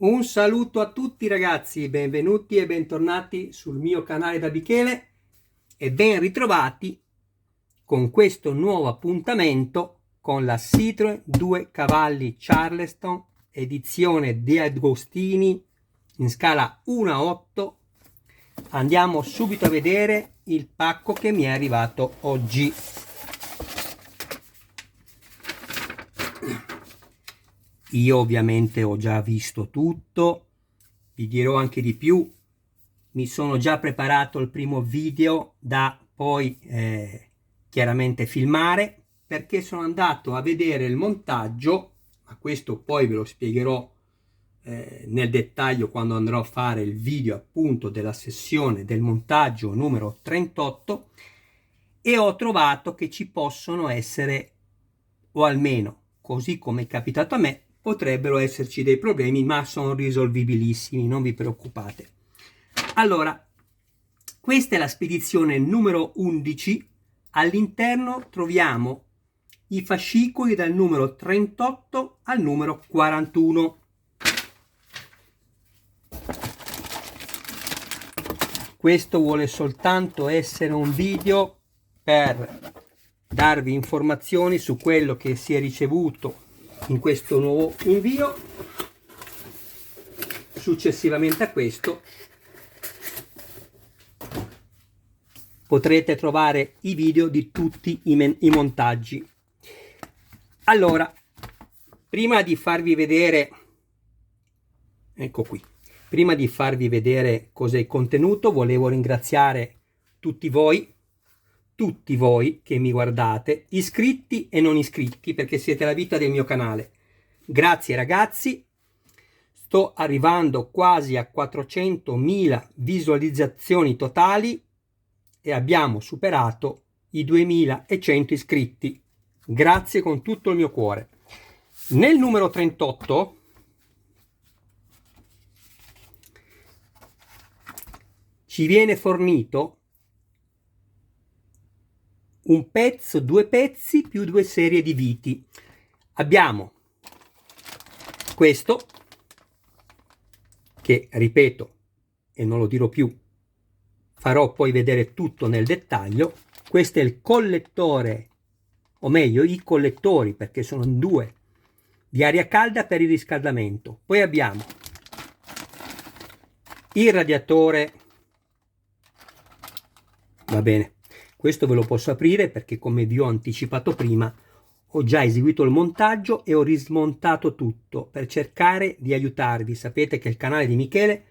Un saluto a tutti ragazzi, benvenuti e bentornati sul mio canale da Michele e ben ritrovati con questo nuovo appuntamento con la Citroen 2 cavalli Charleston edizione De Agostini in scala 1:8. Andiamo subito a vedere il pacco che mi è arrivato oggi. Io ovviamente ho già visto tutto, vi dirò anche di più, mi sono già preparato il primo video da poi chiaramente filmare, perché sono andato a vedere il montaggio, ma questo poi ve lo spiegherò nel dettaglio quando andrò a fare il video appunto della sessione del montaggio numero 38, e ho trovato che ci possono essere, o almeno così come è capitato a me, potrebbero esserci dei problemi, ma sono risolvibilissimi, non vi preoccupate. Allora, questa è la spedizione numero 11. All'interno troviamo i fascicoli dal numero 38 al numero 41. Questo vuole soltanto essere un video per darvi informazioni su quello che si è ricevuto in questo nuovo invio. Successivamente a questo potrete trovare i video di tutti i montaggi. Allora, prima di farvi vedere, ecco qui, prima di farvi vedere cos'è il contenuto, volevo ringraziare tutti voi che mi guardate, iscritti e non iscritti, perché siete la vita del mio canale. Grazie ragazzi, sto arrivando quasi a 400.000 visualizzazioni totali e abbiamo superato i 2100 iscritti. Grazie con tutto il mio cuore. Nel numero 38 ci viene fornito un pezzo, due pezzi più due serie di viti. Abbiamo questo che, ripeto, e non lo dirò più, farò poi vedere tutto nel dettaglio. Questo è il collettore, o meglio i collettori, perché sono due, di aria calda per il riscaldamento. Poi abbiamo il radiatore, va bene, questo ve lo posso aprire perché, come vi ho anticipato prima, ho già eseguito il montaggio e ho rismontato tutto per cercare di aiutarvi. Sapete che il canale di Michele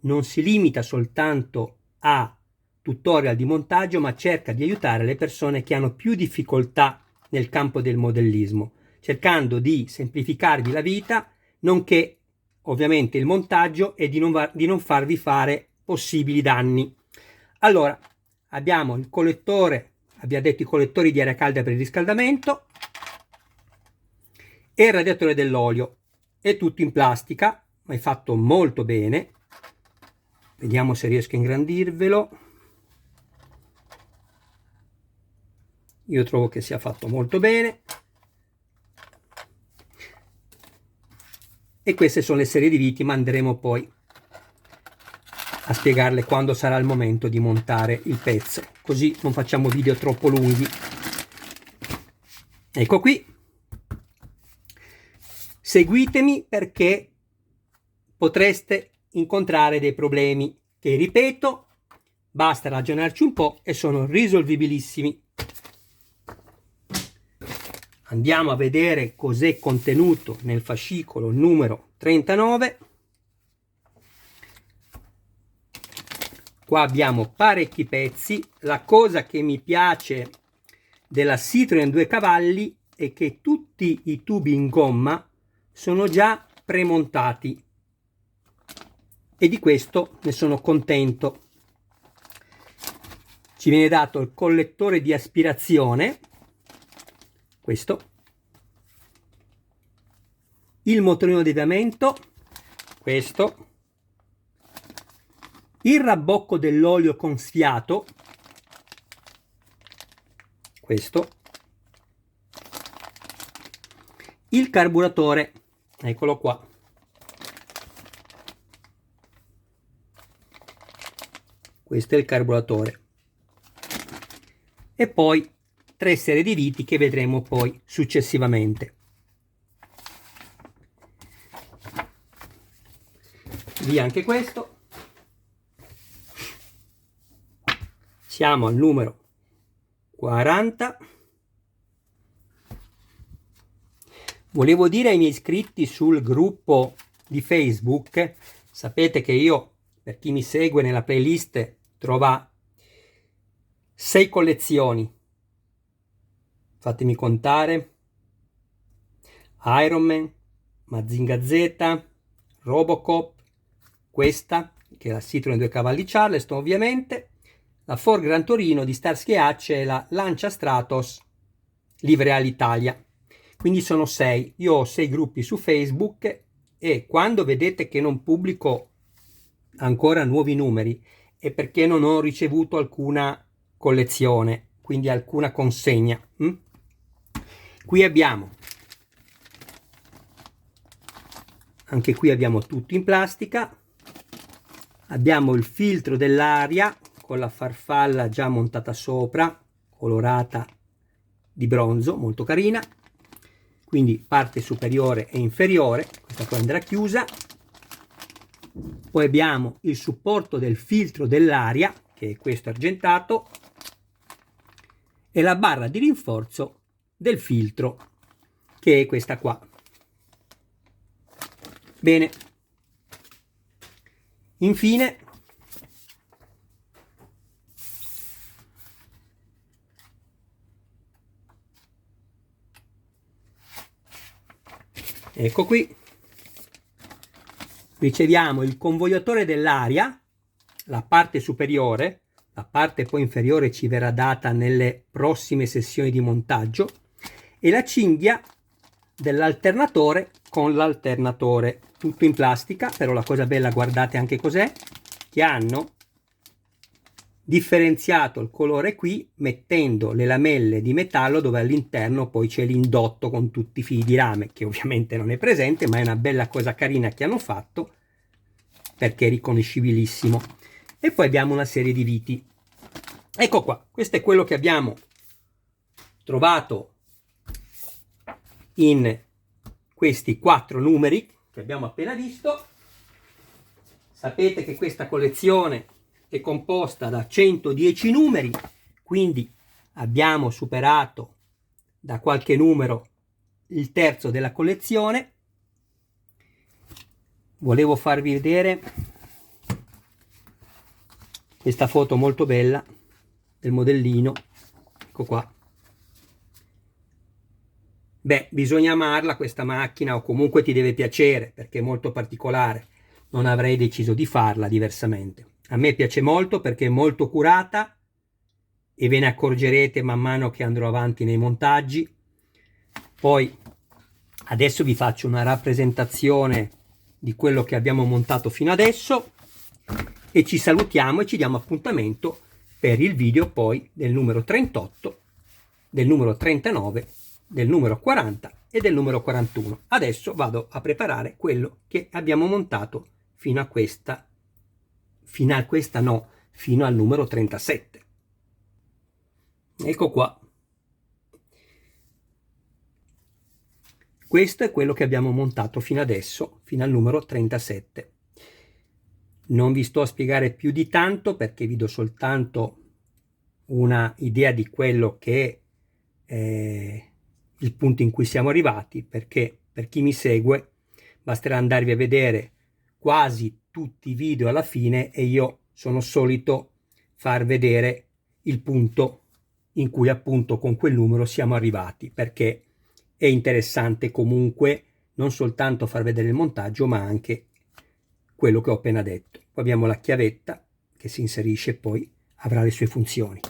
non si limita soltanto a tutorial di montaggio, ma cerca di aiutare le persone che hanno più difficoltà nel campo del modellismo, cercando di semplificarvi la vita, nonché ovviamente il montaggio, e di non farvi fare possibili danni. Allora, abbiamo il collettore, abbiamo detto i collettori di aria calda per il riscaldamento, e il radiatore dell'olio. È tutto in plastica, ma è fatto molto bene. Vediamo se riesco a ingrandirvelo. Io trovo che sia fatto molto bene. E queste sono le serie di viti, ma andremo poi a spiegarle quando sarà il momento di montare il pezzo, così non facciamo video troppo lunghi. Ecco qui, seguitemi perché potreste incontrare dei problemi che, ripeto, basta ragionarci un po' e sono risolvibilissimi. Andiamo a vedere cos'è contenuto nel fascicolo numero 39. Qua abbiamo parecchi pezzi. La cosa che mi piace della Citroen 2 cavalli è che tutti i tubi in gomma sono già premontati e di questo ne sono contento. Ci viene dato il collettore di aspirazione, questo, il motorino di avviamento, questo, il rabbocco dell'olio con sfiato, questo, il carburatore, eccolo qua, questo è il carburatore, e poi 3 serie di viti che vedremo poi successivamente. Via anche questo. Siamo al numero 40. Volevo dire ai miei iscritti sul gruppo di Facebook, sapete che io, per chi mi segue nella playlist, trova 6 collezioni. Fatemi contare: Iron Man, Mazinga Z, Robocop, questa che è la Citroen 2 cavalli Charleston ovviamente, la Ford Gran Torino di Starsky Hutch e la Lancia Stratos Livrea Italia. Quindi sono 6. Io ho 6 gruppi su Facebook e quando vedete che non pubblico ancora nuovi numeri è perché non ho ricevuto alcuna collezione, quindi alcuna consegna. Qui abbiamo, anche qui abbiamo tutto in plastica. Abbiamo il filtro dell'aria con la farfalla già montata sopra, colorata di bronzo, molto carina. Quindi parte superiore e inferiore, questa qua andrà chiusa. Poi abbiamo il supporto del filtro dell'aria, che è questo argentato, e la barra di rinforzo del filtro, che è questa qua. Bene. Infine ecco qui, riceviamo il convogliatore dell'aria, la parte superiore, la parte poi inferiore ci verrà data nelle prossime sessioni di montaggio, e la cinghia dell'alternatore con l'alternatore, tutto in plastica. Però la cosa bella, guardate anche cos'è, che hanno differenziato il colore qui mettendo le lamelle di metallo dove all'interno poi c'è l'indotto con tutti i fili di rame, che ovviamente non è presente, ma è una bella cosa carina che hanno fatto perché è riconoscibilissimo. E poi abbiamo una serie di viti. Ecco qua, questo è quello che abbiamo trovato in questi 4 numeri che abbiamo appena visto. Sapete che questa collezione è composta da 110 numeri, quindi abbiamo superato da qualche numero il terzo della collezione. Volevo farvi vedere questa foto molto bella del modellino, ecco qua. Beh, bisogna amarla questa macchina, o comunque ti deve piacere perché è molto particolare. Non avrei deciso di farla diversamente. A me piace molto perché è molto curata e ve ne accorgerete man mano che andrò avanti nei montaggi. Poi adesso vi faccio una rappresentazione di quello che abbiamo montato fino adesso e ci salutiamo e ci diamo appuntamento per il video poi del numero 38, del numero 39, del numero 40 e del numero 41. Adesso vado a preparare quello che abbiamo montato fino al numero 37. Ecco qua. Questo è quello che abbiamo montato fino adesso, fino al numero 37. Non vi sto a spiegare più di tanto perché vi do soltanto una idea di quello che è il punto in cui siamo arrivati, perché per chi mi segue basterà andarvi a vedere quasi tutti i video alla fine e io sono solito far vedere il punto in cui appunto con quel numero siamo arrivati, perché è interessante comunque non soltanto far vedere il montaggio ma anche quello che ho appena detto. Poi abbiamo la chiavetta che si inserisce e poi avrà le sue funzioni.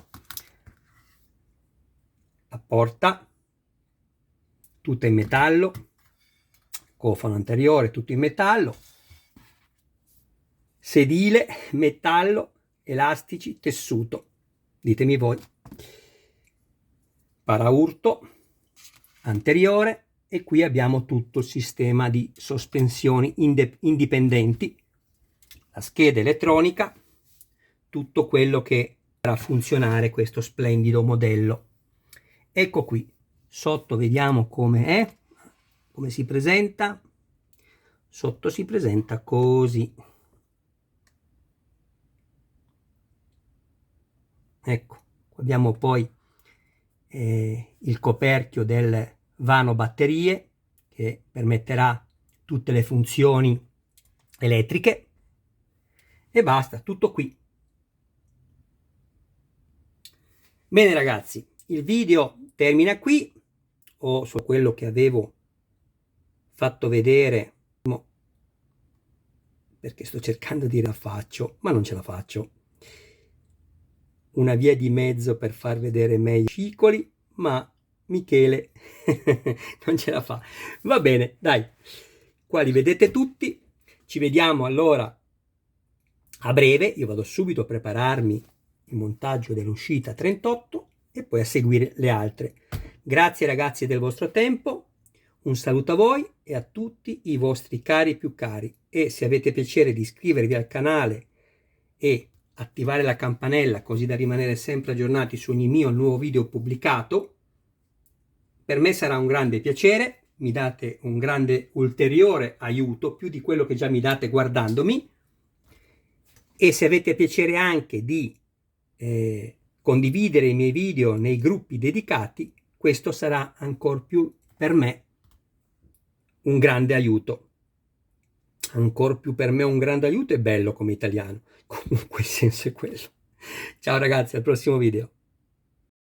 La porta tutta in metallo, cofano anteriore tutto in metallo, sedile metallo, elastici, tessuto, ditemi voi, paraurto anteriore, e qui abbiamo tutto il sistema di sospensioni indipendenti, la scheda elettronica, tutto quello che farà funzionare questo splendido modello. Ecco qui, sotto vediamo come è, come si presenta. Sotto si presenta così. Ecco, abbiamo poi il coperchio del vano batterie che permetterà tutte le funzioni elettriche e basta, tutto qui. Bene ragazzi, il video termina qui, o su quello che avevo fatto vedere, perché sto cercando di rafaccio, ma non ce la faccio. Una via di mezzo per far vedere meglio i cicoli, ma Michele non ce la fa. Va bene, dai, qua li vedete tutti, ci vediamo allora a breve. Io vado subito a prepararmi il montaggio dell'uscita 38 e poi a seguire le altre. Grazie ragazzi del vostro tempo, un saluto a voi e a tutti i vostri cari più cari, e se avete piacere di iscrivervi al canale e attivare la campanella così da rimanere sempre aggiornati su ogni mio nuovo video pubblicato, per me sarà un grande piacere, mi date un grande ulteriore aiuto, più di quello che già mi date guardandomi. E se avete piacere anche di condividere i miei video nei gruppi dedicati, questo sarà ancora più per me un grande aiuto. Ancora più per me un grande aiuto è bello come italiano, comunque il senso è quello. Ciao ragazzi, al prossimo video.